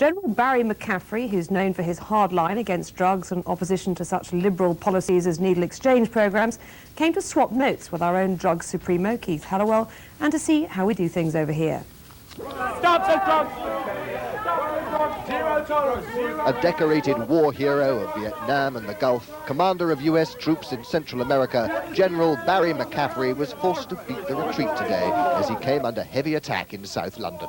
General Barry McCaffery, who's known for his hard line against drugs and opposition to such liberal policies as needle exchange programs, came to swap notes with our own drug supremo, Keith Hallowell, and to see how we do things over here. Stop the drugs! Zero tolerance! A decorated war hero of Vietnam and the Gulf, commander of US troops in Central America, General Barry McCaffery was forced to beat the retreat today as he came under heavy attack in South London.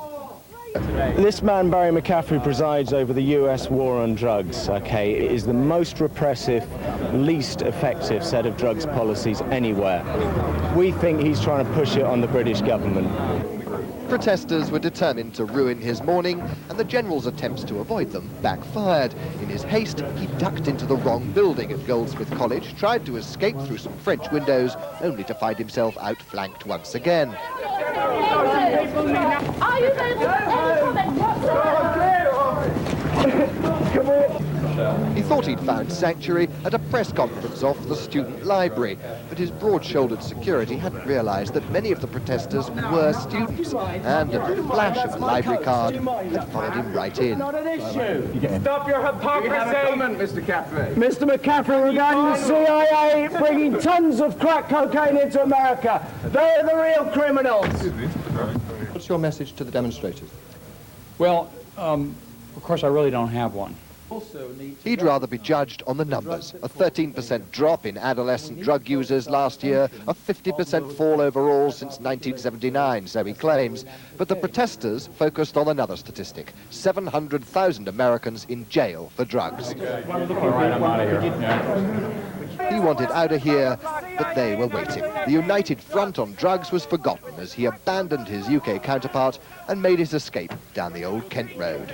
This man, Barry McCaffery, presides over the US war on drugs, okay? It is the most repressive, least effective set of drugs policies anywhere. We think he's trying to push it on the British government. Protesters were determined to ruin his morning, and the general's attempts to avoid them backfired. In his haste, he ducked into the wrong building at Goldsmith College, tried to escape through some French windows, only to find himself outflanked once again. Are you going to any comment whatsoever? He thought he'd found sanctuary at a press conference off the student library, but his broad-shouldered security hadn't realised that many of the protesters were students, and at the flash of a library card had followed him right in. Not an issue. Stop your hypocrisy. You have a comment, Mr. McCaffery. Mr. McCaffery, regarding the CIA bringing tons of crack cocaine into America. They're the real criminals. What's your message to the demonstrators? Well, of course, I really don't have one. He'd rather be judged on the numbers. A 13% drop in adolescent drug users last year, a 50% fall overall since 1979, so he claims. But the protesters focused on another statistic: 700,000 Americans in jail for drugs. All right, I'm out of here. Yeah. He wanted out of here, but they were waiting. The united front on drugs was forgotten as he abandoned his UK counterpart and made his escape down the old Kent Road.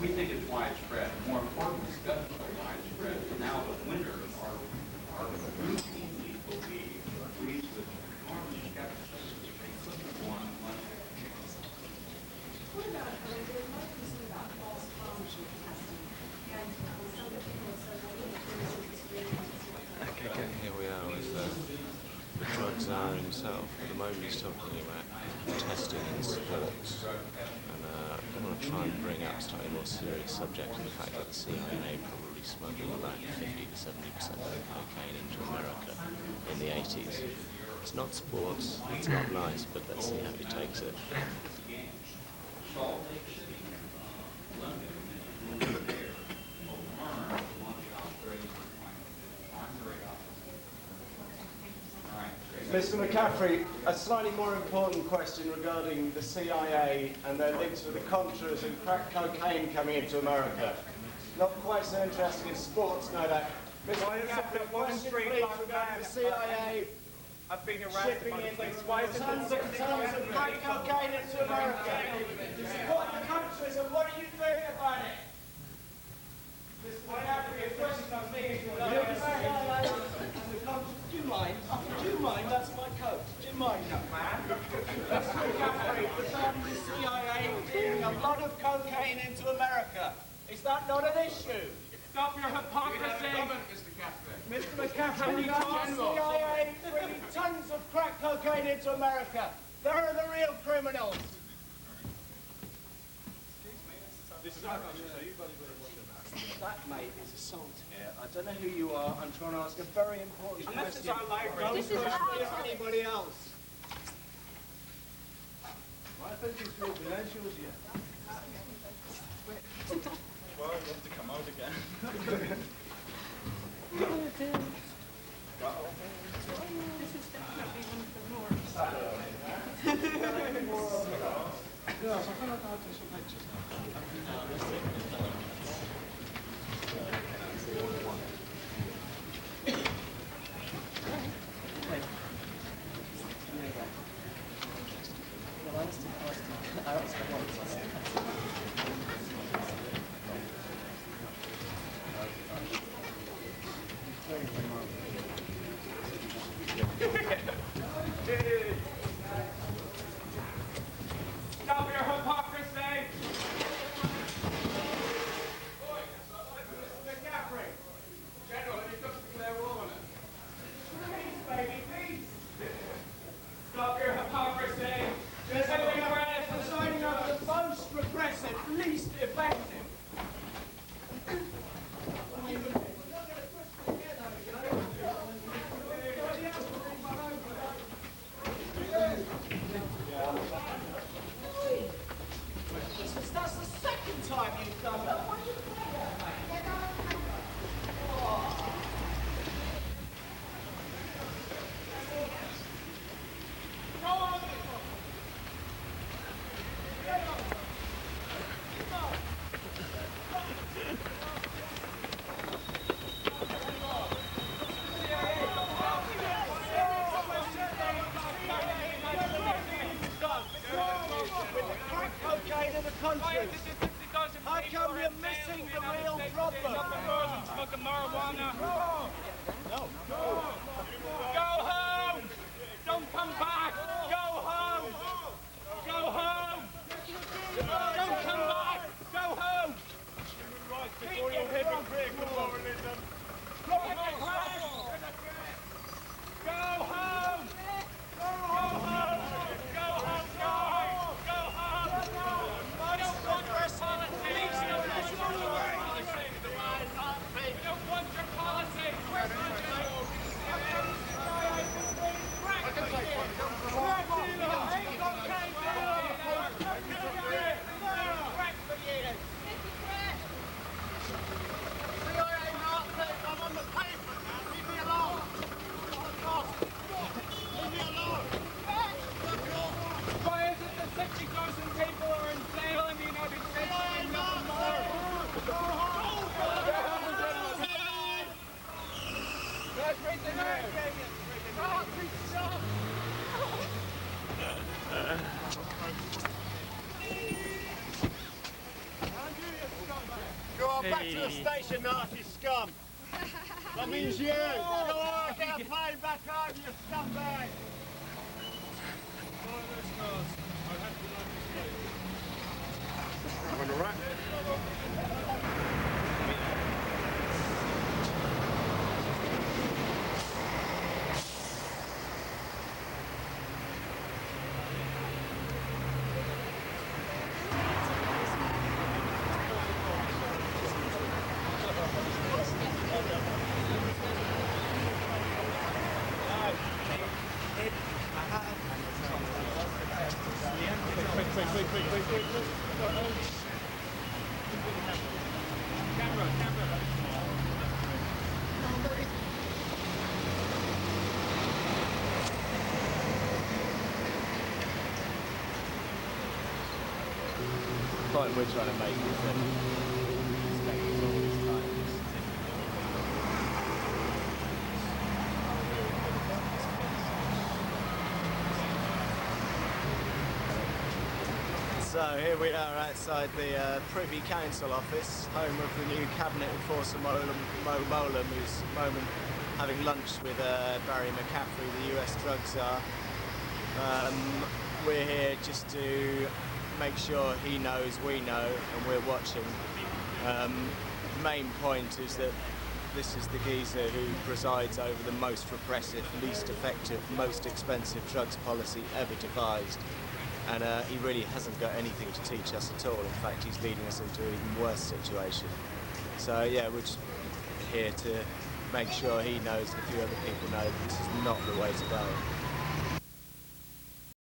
We think it's widespread. More important, it's definitely widespread. Now the winners are routinely believed, agrees with enormous skepticism. One. What about there might be something about false positive testing and some people Okay, here we are with the drug czar himself. At the moment he's talking about testing in sports. I want to try and bring up a slightly more serious subject, in the fact that the CIA probably smuggled about 50 to 70% of cocaine into America in the 80s. It's not sports, it's not nice, but let's see how he takes it. Mr. McCaffery, a slightly more important question regarding the CIA and their links with the Contras and crack cocaine coming into America. Not quite so interested in sports, no doubt. Mr. McCaffery, question please regarding the CIA shipping in tons of crack cocaine into America. You support the Contras, and what are you doing about it? Mr. McCaffery, a question I'm making regarding the CIA and the Contras. Do you mind? That's my coat. Do you mind, young man? Mr. McCaffery, regarding the CIA bringing a lot of cocaine into America. Is that not an issue? Stop your hypocrisy. Mr. McCaffery, regarding the CIA bringing tons of crack cocaine into America. They're the real criminals. That, mate, is assault here. I don't know who you are. I'm trying to ask a very important question. Unless it's our library. Don't ask anybody else. I think it's confidential yet. Well, you have to come out again. This is definitely one of the Stop your hypocrisy. McCaffery. General, let me just declare war on it. Peace, baby, peace. Stop your hypocrisy. There's anything in the country. How come you're missing the real problem? Smoking marijuana. No. Go home! Don't come back! Go home! Go home! Don't come back! Go home! Before you hypocritical moralism. Go home! Go home! Go home! Go home! Go home! I don't want your policy! We don't want your policy! I'm on the pavement now. Leave me alone. Leave me alone. Why is it that 60,000 people are in jail in the United States and nothing more? That's right there. Go on, back to the station, nasty scum. That means you. Go on, get a plane back home, you scumbag. I'm on the right. The point we're trying to make is that spending all this time So here we are outside the Privy Council office, home of the new Cabinet Enforcer Mo Molam, who's at the moment having lunch with Barry McCaffery, the US drug czar. We're here just to make sure he knows we know and we're watching. The main point is that this is the geezer who presides over the most repressive, least effective, most expensive drugs policy ever devised. And he really hasn't got anything to teach us at all. In fact, he's leading us into an even worse situation. So yeah, we're just here to make sure he knows and a few other people know that this is not the way to go.